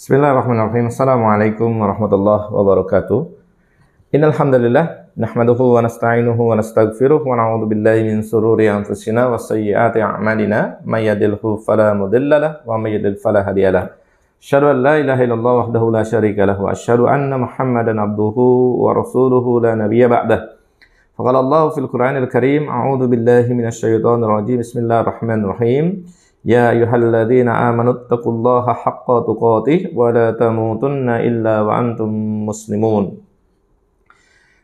Bismillahirrahmanirrahim. Assalamualaikum warahmatullahi wabarakatuh. Innal hamdalillah nahmaduhu wa nasta'inuhu wa nastaghfiruh wa na'udzu billahi min shururi anfusina wa sayyiati a'malina may yahdihillahu fala mudilla lahu wa may yudlil fala hadiya lahu. Asyhadu an la ilaha illallah wahdahu la syarika lahu wa asyhadu anna Muhammadan abduhu wa rasuluhu la nabiyya ba'dah. Faqala Allah fil Qur'anil Karim, a'udzu billahi minasy syaithanir rajim. Bismillahirrahmanirrahim. Ya ayyuhalladzina amanu taqullaha haqqa tuqatih wa la tamutunna illa wa antum muslimun.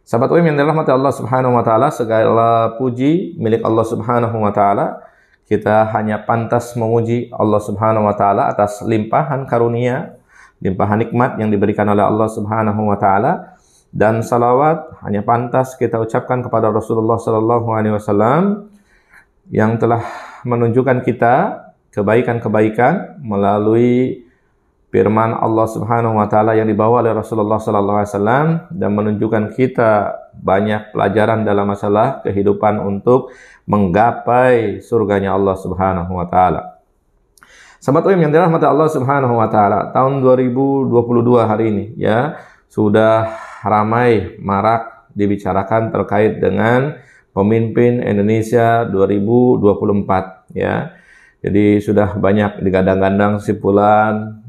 Sahabat UIM yang dirahmati Allah Subhanahu wa taala, segala puji milik Allah Subhanahu wa taala. Kita hanya pantas memuji Allah Subhanahu wa taala atas limpahan karunia, limpahan nikmat yang diberikan oleh Allah Subhanahu wa taala, dan salawat hanya pantas kita ucapkan kepada Rasulullah sallallahu alaihi wasallam yang telah menunjukkan kita kebaikan-kebaikan melalui firman Allah Subhanahu wa taala yang dibawa oleh Rasulullah sallallahu alaihi wasallam dan menunjukkan kita banyak pelajaran dalam masalah kehidupan untuk menggapai surganya Allah Subhanahu wa taala. Sahabat UIM yang dirahmati Allah Subhanahu wa taala, tahun 2022 hari ini ya sudah ramai marak dibicarakan terkait dengan pemimpin Indonesia 2024 ya. Jadi sudah banyak digadang-gadang simpulan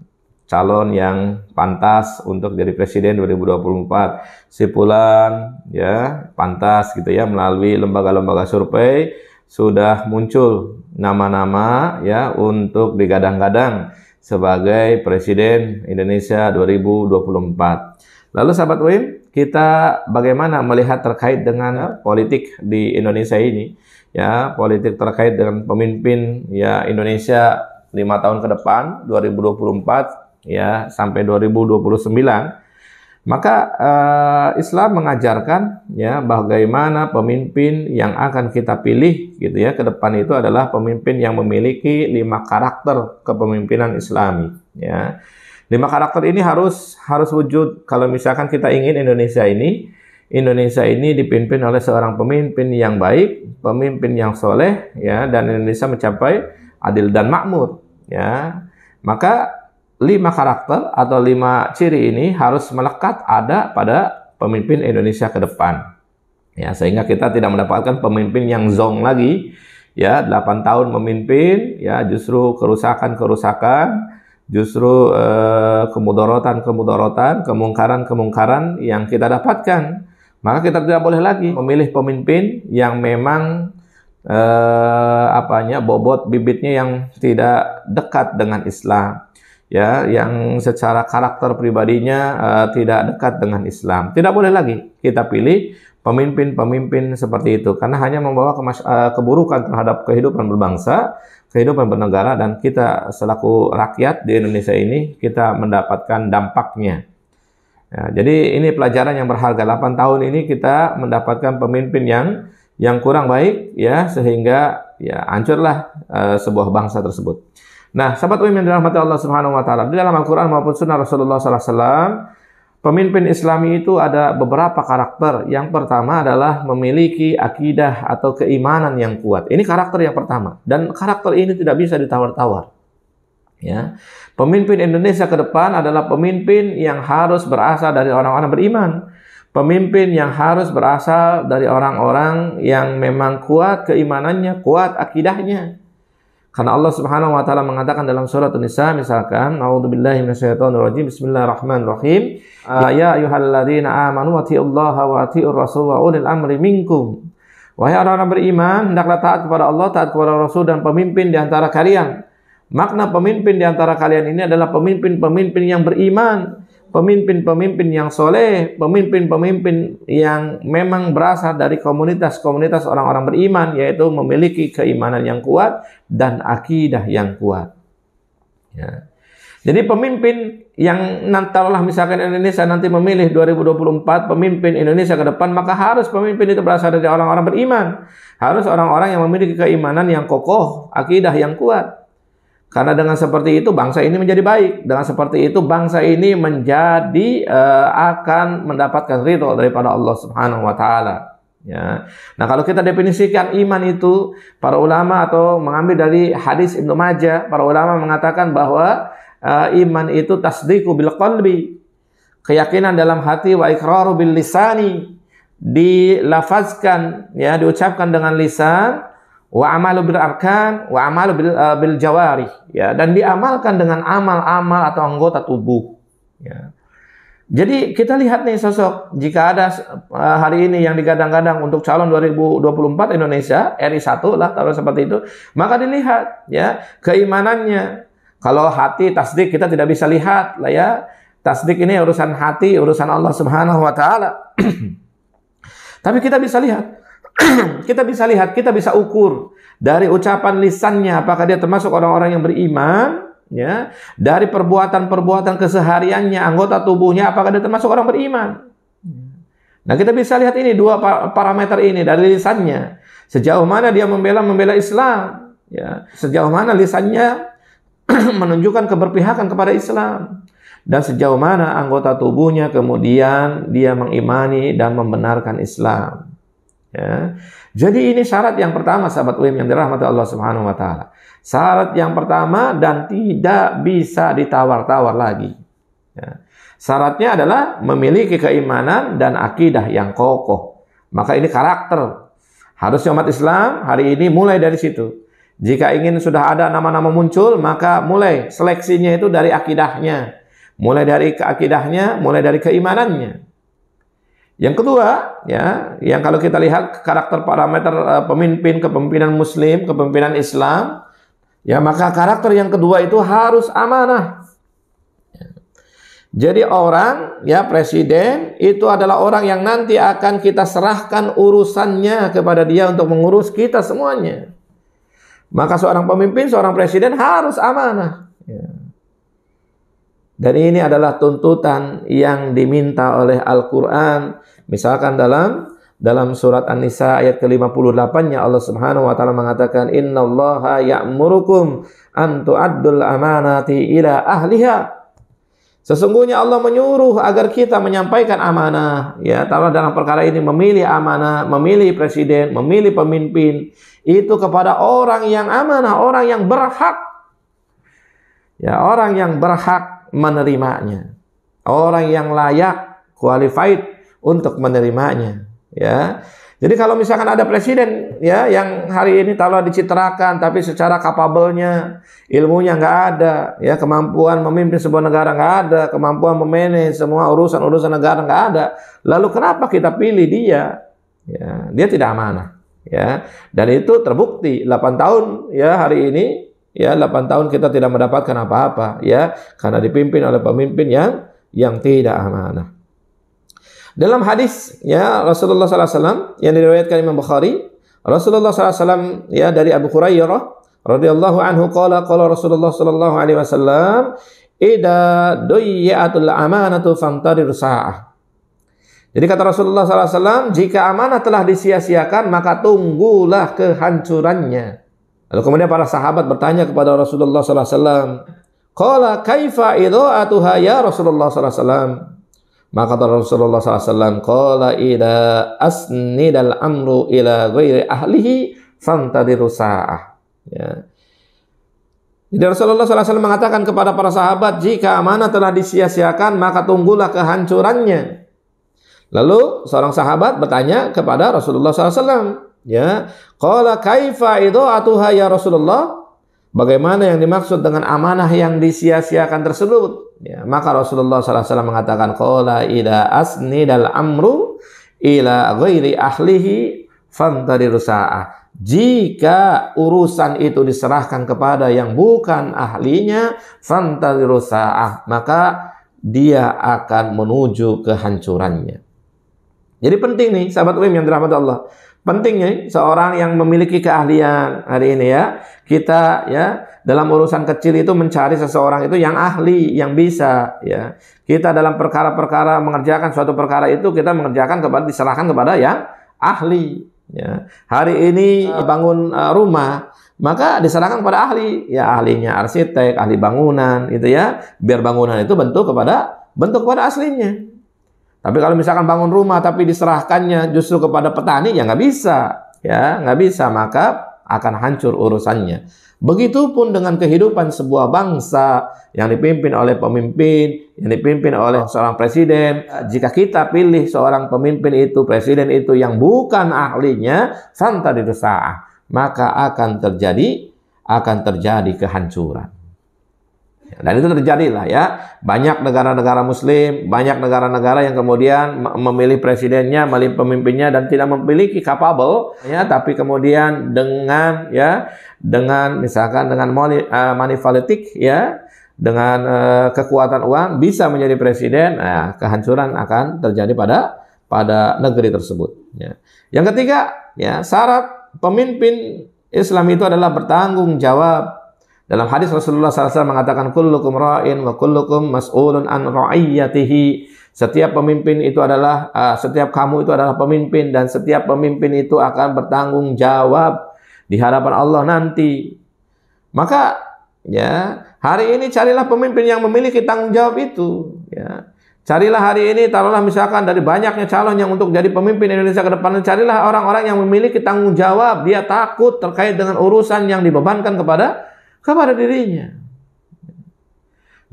calon yang pantas untuk jadi presiden 2024. Simpulan ya pantas gitu ya, melalui lembaga-lembaga survei sudah muncul nama-nama ya untuk digadang-gadang sebagai presiden Indonesia 2024. Lalu sahabat UIM, kita bagaimana melihat terkait dengan politik di Indonesia ini? Ya, politik terkait dengan pemimpin ya Indonesia 5 tahun ke depan 2024 ya sampai 2029. Maka Islam mengajarkan ya bagaimana pemimpin yang akan kita pilih gitu ya ke depan itu adalah pemimpin yang memiliki 5 karakter kepemimpinan Islami ya. 5 karakter ini harus wujud kalau misalkan kita ingin Indonesia ini dipimpin oleh seorang pemimpin yang baik, pemimpin yang soleh, ya, dan Indonesia mencapai adil dan makmur, ya. Maka 5 karakter atau 5 ciri ini harus melekat ada pada pemimpin Indonesia ke depan, ya, sehingga kita tidak mendapatkan pemimpin yang zong lagi, ya, 8 tahun memimpin, ya, justru kerusakan, justru kemudaratan, kemungkaran yang kita dapatkan. Maka kita tidak boleh lagi memilih pemimpin yang memang bobot bibitnya yang tidak dekat dengan Islam, ya, yang secara karakter pribadinya tidak dekat dengan Islam. Tidak boleh lagi kita pilih pemimpin-pemimpin seperti itu, karena hanya membawa keburukan terhadap kehidupan berbangsa, kehidupan bernegara, dan kita selaku rakyat di Indonesia ini kita mendapatkan dampaknya. Ya, jadi ini pelajaran yang berharga. 8 tahun ini kita mendapatkan pemimpin yang kurang baik ya, sehingga ya hancurlah sebuah bangsa tersebut. Nah, sahabat UIM yang dirahmati Allah Subhanahu wa taala, di dalam Al-Qur'an maupun sunnah Rasulullah sallallahu alaihi wasallam, pemimpin Islami itu ada beberapa karakter. Yang pertama adalah memiliki akidah atau keimanan yang kuat. Ini karakter yang pertama, dan karakter ini tidak bisa ditawar-tawar. Ya, pemimpin Indonesia ke depan adalah pemimpin yang harus berasal dari orang-orang beriman, pemimpin yang harus berasal dari orang-orang yang memang kuat keimanannya, kuat akidahnya. Karena Allah Subhanahu wa taala mengatakan dalam surat An-Nisa misalkan, a'udzubillahi minasyaitonirrajim, bismillahirrahmanirrahim, ya ayyuhalladzina amanu atti'ullaha wa atti'ur rasul wa ulil amri minkum. Wahai orang-orang beriman, hendaklah taat kepada Allah, taat kepada Rasul dan pemimpin di antara kalian. Makna pemimpin di antara kalian ini adalah pemimpin-pemimpin yang beriman, pemimpin-pemimpin yang soleh, pemimpin-pemimpin yang memang berasal dari komunitas-komunitas orang-orang beriman, yaitu memiliki keimanan yang kuat dan akidah yang kuat. Ya. Jadi pemimpin yang taruhlah misalkan Indonesia nanti memilih 2024 pemimpin Indonesia ke depan, maka harus pemimpin itu berasal dari orang-orang beriman. Harus orang-orang yang memiliki keimanan yang kokoh, akidah yang kuat. Karena dengan seperti itu bangsa ini menjadi baik. Dengan seperti itu bangsa ini menjadi akan mendapatkan ridho daripada Allah Subhanahu wa taala. Ya. Nah, kalau kita definisikan iman itu, para ulama atau mengambil dari hadis Ibnu Majah, para ulama mengatakan bahwa iman itu tasdiqu bil qalbi, keyakinan dalam hati, wa iqraru bil lisani, dilafazkan, ya, diucapkan dengan lisan, wa amalu bil arkan, wa amalu bil jawarih, ya, dan diamalkan dengan amal-amal atau anggota tubuh, ya. Jadi kita lihat nih sosok, jika ada hari ini yang digadang-gadang untuk calon 2024 Indonesia, RI 1 lah kalau seperti itu, maka dilihat, ya, keimanannya. Kalau hati tasdik kita tidak bisa lihat lah, ya. Tasdik ini urusan hati, urusan Allah Subhanahu wa taala. Tapi kita bisa lihat. kita bisa ukur dari ucapan lisannya apakah dia termasuk orang-orang yang beriman. Ya, dari perbuatan-perbuatan kesehariannya, anggota tubuhnya, apakah dia termasuk orang beriman? Nah, kita bisa lihat ini dua parameter ini dari lisannya. Sejauh mana dia membela Islam, ya, sejauh mana lisannya menunjukkan keberpihakan kepada Islam, dan sejauh mana anggota tubuhnya kemudian dia mengimani dan membenarkan Islam. Ya. Jadi ini syarat yang pertama, sahabat UIM yang dirahmati Allah Subhanahu wa taala. Syarat yang pertama dan tidak bisa ditawar-tawar lagi. Ya. Syaratnya adalah memiliki keimanan dan akidah yang kokoh. Maka ini karakter. Harusnya umat Islam hari ini mulai dari situ. Jika ingin sudah ada nama-nama muncul, maka mulai seleksinya itu dari akidahnya. Mulai dari akidahnya, mulai dari keimanannya. Yang kedua, ya, yang kalau kita lihat karakter parameter pemimpin, kepemimpinan Muslim, kepemimpinan Islam, ya, maka karakter yang kedua itu harus amanah. Jadi orang, ya, presiden itu adalah orang yang nanti akan kita serahkan urusannya kepada dia untuk mengurus kita semuanya. Maka seorang pemimpin, seorang presiden harus amanah. Ya. Dan ini adalah tuntutan yang diminta oleh Al-Quran. Misalkan dalam surat An-Nisa ayat ke-58-nya Allah Subhanahu wa taala mengatakan, "Innallaha ya'murukum an tu'addul amanati ila ahliha." Sesungguhnya Allah menyuruh agar kita menyampaikan amanah, ya, dalam perkara ini memilih amanah, memilih presiden, memilih pemimpin itu kepada orang yang amanah, orang yang berhak. Ya, orang yang berhak menerimanya, orang yang layak, qualified untuk menerimanya, ya. Jadi kalau misalkan ada presiden, ya, yang hari ini telah dicitrakan tapi secara kapabelnya, ilmunya nggak ada, ya, kemampuan memimpin sebuah negara nggak ada, kemampuan memanage semua urusan negara nggak ada, lalu kenapa kita pilih dia? Ya, dia tidak amanah, ya. Dan itu terbukti 8 tahun, ya, hari ini. Ya, 8 tahun kita tidak mendapatkan apa-apa, ya, karena dipimpin oleh pemimpin yang tidak amanah. Dalam hadis, ya, Rasulullah SAW yang diriwayatkan Imam Bukhari, Rasulullah SAW, ya, dari Abu Hurairah radhiyallahu anhu qala Rasulullah sallallahu alaihi wasallam, "Idza duyya'atul amanatu fantadir sa'ah." Jadi kata Rasulullah SAW, jika amanah telah disia-siakan maka tunggulah kehancurannya. Lalu kemudian para sahabat bertanya kepada Rasulullah SAW, "Qala kaifa idha'atuha ya Rasulullah SAW?" Maka kata Rasulullah SAW, "Qala idza asnidal amru ila ghairi ahlihi fantadiru sa'ah." Ya. Jadi Rasulullah SAW mengatakan kepada para sahabat, jika amanah telah disia-siakan maka tunggulah kehancurannya. Lalu seorang sahabat bertanya kepada Rasulullah SAW, ya, qala kaifa idha'atuha ya Rasulullah? Bagaimana yang dimaksud dengan amanah yang disia-siakan tersebut? Ya, maka Rasulullah SAW mengatakan, qala idza asnidal amru ila ghairi ahlihi fantadiru sa'ah. Jika urusan itu diserahkan kepada yang bukan ahlinya, fantadiru sa'ah, maka dia akan menuju kehancurannya. Jadi penting nih, sahabat UIM yang dirahmati Allah. Pentingnya seorang yang memiliki keahlian hari ini, ya, kita, ya, dalam urusan kecil itu mencari seseorang itu yang ahli, yang bisa, ya. Kita dalam perkara-perkara mengerjakan suatu perkara itu kita mengerjakan diserahkan kepada yang ahli, ya. Hari ini bangun rumah, maka diserahkan kepada ahli, ya, ahlinya arsitek, ahli bangunan, itu, ya, biar bangunan itu bentuk kepada aslinya. Tapi kalau misalkan bangun rumah tapi diserahkannya justru kepada petani, ya nggak bisa, ya, nggak bisa, maka akan hancur urusannya. Begitupun dengan kehidupan sebuah bangsa yang dipimpin oleh pemimpin, yang dipimpin oleh seorang presiden. Jika kita pilih seorang pemimpin itu, presiden itu yang bukan ahlinya, fantadidu sa'ah, maka akan terjadi kehancuran. Dan itu terjadilah ya. Banyak negara-negara muslim, banyak negara-negara yang kemudian memilih presidennya, memilih pemimpinnya dan tidak memiliki capable ya, tapi kemudian dengan misalkan dengan money politik ya, dengan kekuatan uang bisa menjadi presiden, nah, kehancuran akan terjadi pada negeri tersebut ya. Yang ketiga ya, syarat pemimpin Islam itu adalah bertanggung jawab. Dalam hadis Rasulullah SAW mengatakan kullukum ra'in wa kullukum mas'ulun an ra'iyyatihi. Setiap pemimpin itu adalah setiap kamu itu adalah pemimpin, dan setiap pemimpin itu akan bertanggung jawab di hadapan Allah nanti. Maka ya, hari ini carilah pemimpin yang memiliki tanggung jawab itu ya. Carilah hari ini, taruhlah misalkan dari banyaknya calon yang untuk jadi pemimpin Indonesia ke depan, carilah orang-orang yang memiliki tanggung jawab. Dia takut terkait dengan urusan yang dibebankan kepada dirinya.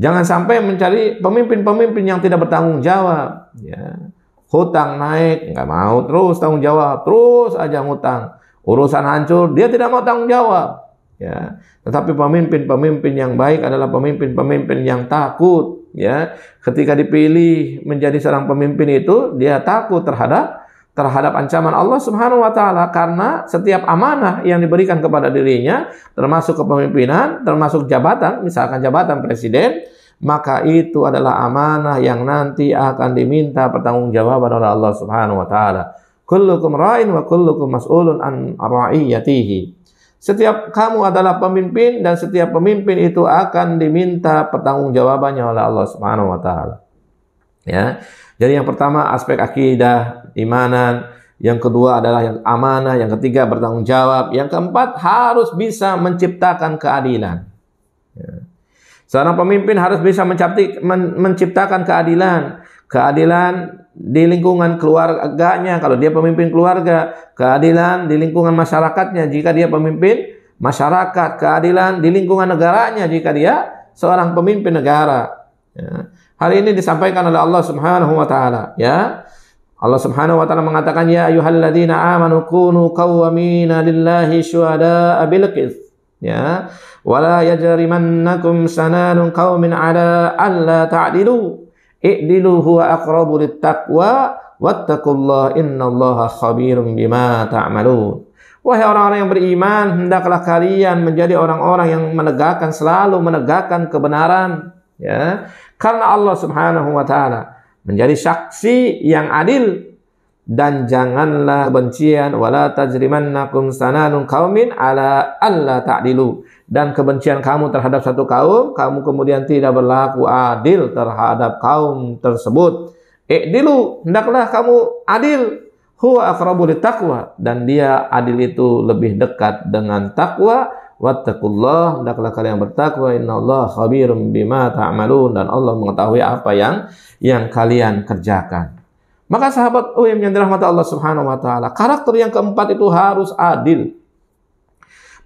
Jangan sampai mencari pemimpin-pemimpin yang tidak bertanggung jawab ya. Hutang naik, nggak mau terus tanggung jawab, terus aja ngutang. Urusan hancur, dia tidak mau tanggung jawab ya. Tetapi pemimpin-pemimpin yang baik adalah pemimpin-pemimpin yang takut ya. Ketika dipilih menjadi seorang pemimpin itu, dia takut terhadap ancaman Allah Subhanahu wa taala, karena setiap amanah yang diberikan kepada dirinya, termasuk kepemimpinan, termasuk jabatan, misalkan jabatan presiden, maka itu adalah amanah yang nanti akan diminta pertanggungjawaban oleh Allah Subhanahu wa taala. Kullukum ra'in wa kullukum mas'ulun an ra'iyyatihi. Setiap kamu adalah pemimpin, dan setiap pemimpin itu akan diminta pertanggungjawabannya oleh Allah Subhanahu wa taala. Ya. Jadi yang pertama aspek akidah, imanan, yang kedua adalah yang amanah, yang ketiga bertanggung jawab, yang keempat harus bisa menciptakan keadilan. Ya. Seorang pemimpin harus bisa menciptakan keadilan. Keadilan di lingkungan keluarganya kalau dia pemimpin keluarga, keadilan di lingkungan masyarakatnya jika dia pemimpin masyarakat, keadilan di lingkungan negaranya jika dia seorang pemimpin negara. Ya. Hal ini disampaikan oleh Allah Subhanahu wa taala ya. Allah Subhanahu wa taala mengatakan ya ayyuhalladzina amanu kunu qawwamina lillahi syuhada'a bil qist ya. Wala yajrimannakum sananun qaumin ala alla ta'dilu. I'dilu huwa aqrabu littaqwa wattaqullaha innallaha khabirum bima ta'malun. Wahai orang-orang yang beriman, hendaklah kalian menjadi orang-orang yang selalu menegakkan kebenaran ya. Karena Allah Subhanahu wa taala menjadi saksi yang adil, dan janganlah kebencian wala tajrimannakum sananun qaumin ala alla ta'dilu, dan kebencian kamu terhadap satu kaum, kamu kemudian tidak berlaku adil terhadap kaum tersebut. I'dilu, hendaklah kamu adil, huwa aqrabu littaqwa, dan dia adil itu lebih dekat dengan takwa. Wattaqullah, hendaklah kalian bertakwa, innallaha khabirum bima ta'malun, dan Allah mengetahui apa yang kalian kerjakan. Maka sahabat yang dirahmati Allah Subhanahu wa taala, karakter yang keempat itu harus adil.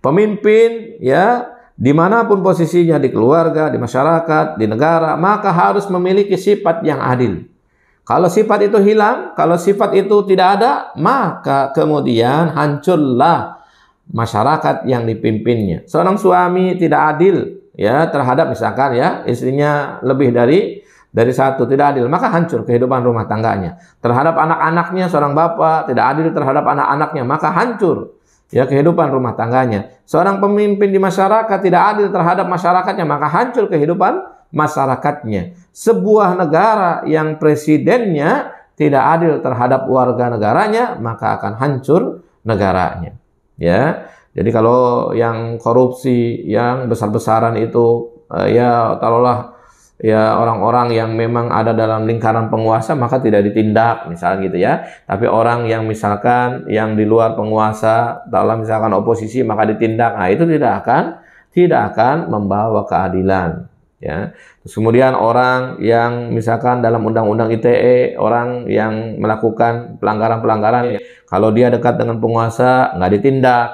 Pemimpin ya, dimanapun posisinya, di keluarga, di masyarakat, di negara, maka harus memiliki sifat yang adil. Kalau sifat itu hilang, kalau sifat itu tidak ada, maka kemudian hancurlah masyarakat yang dipimpinnya. Seorang suami tidak adil ya terhadap misalkan ya istrinya lebih dari satu, tidak adil, maka hancur kehidupan rumah tangganya. Terhadap anak-anaknya, seorang bapak tidak adil terhadap anak-anaknya, maka hancur ya kehidupan rumah tangganya. Seorang pemimpin di masyarakat tidak adil terhadap masyarakatnya, maka hancur kehidupan masyarakatnya. Sebuah negara yang presidennya tidak adil terhadap warga negaranya, maka akan hancur negaranya. Ya, jadi kalau yang korupsi yang besar-besaran itu ya taruhlah ya orang-orang yang memang ada dalam lingkaran penguasa, maka tidak ditindak misalnya gitu ya. Tapi orang yang misalkan yang di luar penguasa, dalam misalkan oposisi, maka ditindak. Nah, itu tidak akan membawa keadilan ya. Terus kemudian orang yang misalkan dalam undang-undang ITE, orang yang melakukan pelanggaran-pelanggaran, kalau dia dekat dengan penguasa nggak ditindak,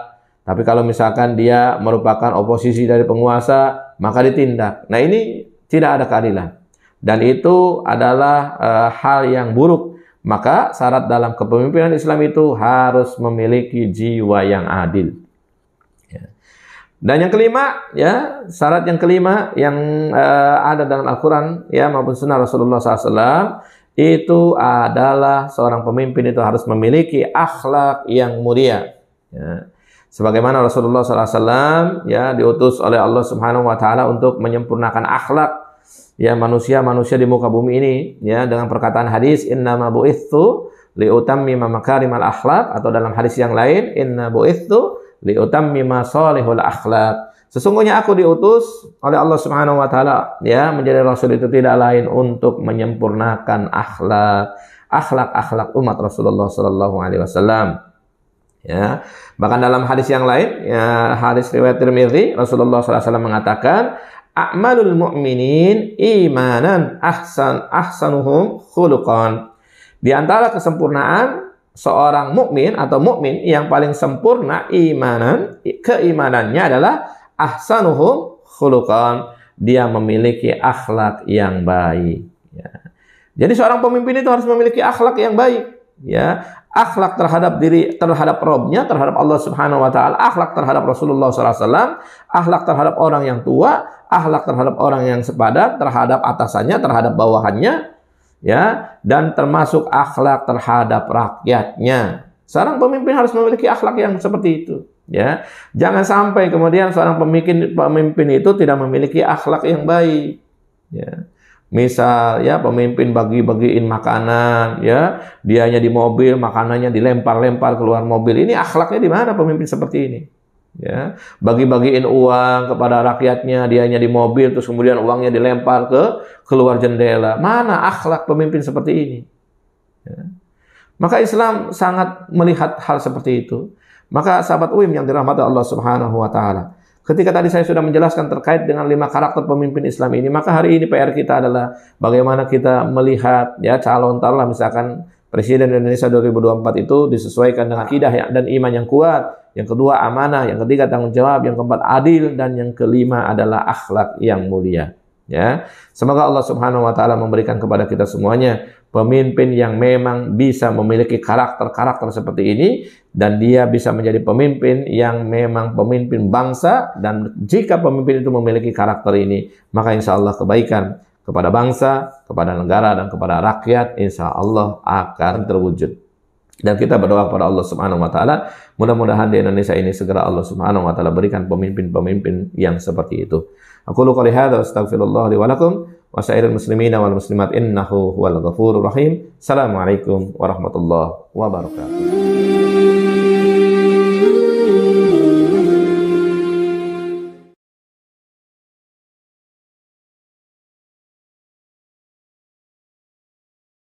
Tapi kalau misalkan dia merupakan oposisi dari penguasa, maka ditindak. Nah, ini tidak ada keadilan. Dan itu adalah hal yang buruk. Maka syarat dalam kepemimpinan Islam itu harus memiliki jiwa yang adil. Ya. Dan yang kelima, ya, syarat yang kelima yang ada dalam Al-Quran ya maupun Sunnah Rasulullah SAW, itu adalah seorang pemimpin itu harus memiliki akhlak yang mulia. Ya. Sebagaimana Rasulullah SAW ya diutus oleh Allah Subhanahu Wa Taala untuk menyempurnakan akhlak ya manusia-manusia di muka bumi ini ya dengan perkataan hadis innama bu'itsu liutammima makarimal akhlak, atau dalam hadis yang lain inna bu'itsu liutammima shalihul akhlak. Sesungguhnya aku diutus oleh Allah Subhanahu wa taala ya menjadi rasul itu tidak lain untuk menyempurnakan akhlak umat Rasulullah sallallahu alaihi wasallam. Ya. Bahkan dalam hadis yang lain ya hadis riwayat Tirmidzi, Rasulullah sallallahu alaihi wasallam mengatakan a'malul mu'minin imanan ahsanuhum khuluqan. Di antara kesempurnaan seorang mukmin atau mukmin yang paling sempurna keimanannya adalah ahsanuhum khuluqan. Dia memiliki akhlak yang baik. Ya. Jadi seorang pemimpin itu harus memiliki akhlak yang baik. Ya, akhlak terhadap Robnya, terhadap Allah Subhanahu Wa Taala, akhlak terhadap Rasulullah SAW, akhlak terhadap orang yang tua, akhlak terhadap orang yang sepadan, terhadap atasannya, terhadap bawahannya, ya, dan termasuk akhlak terhadap rakyatnya. Seorang pemimpin harus memiliki akhlak yang seperti itu. Ya, jangan sampai kemudian seorang pemimpin itu tidak memiliki akhlak yang baik. Ya. Misal ya pemimpin bagi-bagiin makanan ya, dianya di mobil, makanannya dilempar-lempar keluar mobil. Ini akhlaknya di mana pemimpin seperti ini? Ya, bagi-bagiin uang kepada rakyatnya, dianya di mobil terus kemudian uangnya dilempar ke keluar jendela. Mana akhlak pemimpin seperti ini? Ya. Maka Islam sangat melihat hal seperti itu. Maka sahabat UIM yang dirahmati Allah Subhanahu wa taala, ketika tadi saya sudah menjelaskan terkait dengan 5 karakter pemimpin Islam ini, maka hari ini PR kita adalah bagaimana kita melihat ya calon taruhlah misalkan Presiden Indonesia 2024 itu disesuaikan dengan akidah dan iman yang kuat. Yang kedua amanah, yang ketiga tanggung jawab, yang keempat adil, dan yang kelima adalah akhlak yang mulia. Ya, semoga Allah Subhanahu wa taala memberikan kepada kita semuanya pemimpin yang memang bisa memiliki karakter-karakter seperti ini, dan dia bisa menjadi pemimpin yang memang pemimpin bangsa. Dan jika pemimpin itu memiliki karakter ini, maka insya Allah kebaikan kepada bangsa, kepada negara, dan kepada rakyat insya Allah akan terwujud. Dan kita berdoa kepada Allah Subhanahu wa taala, mudah-mudahan di Indonesia ini segera Allah Subhanahu wa taala berikan pemimpin-pemimpin yang seperti itu. Aku qouli hadza wa astaghfirullah li wa lakum wa sairil muslimina wal muslimat innahu huwal ghafurur rahim. Assalamualaikum warahmatullahi wabarakatuh.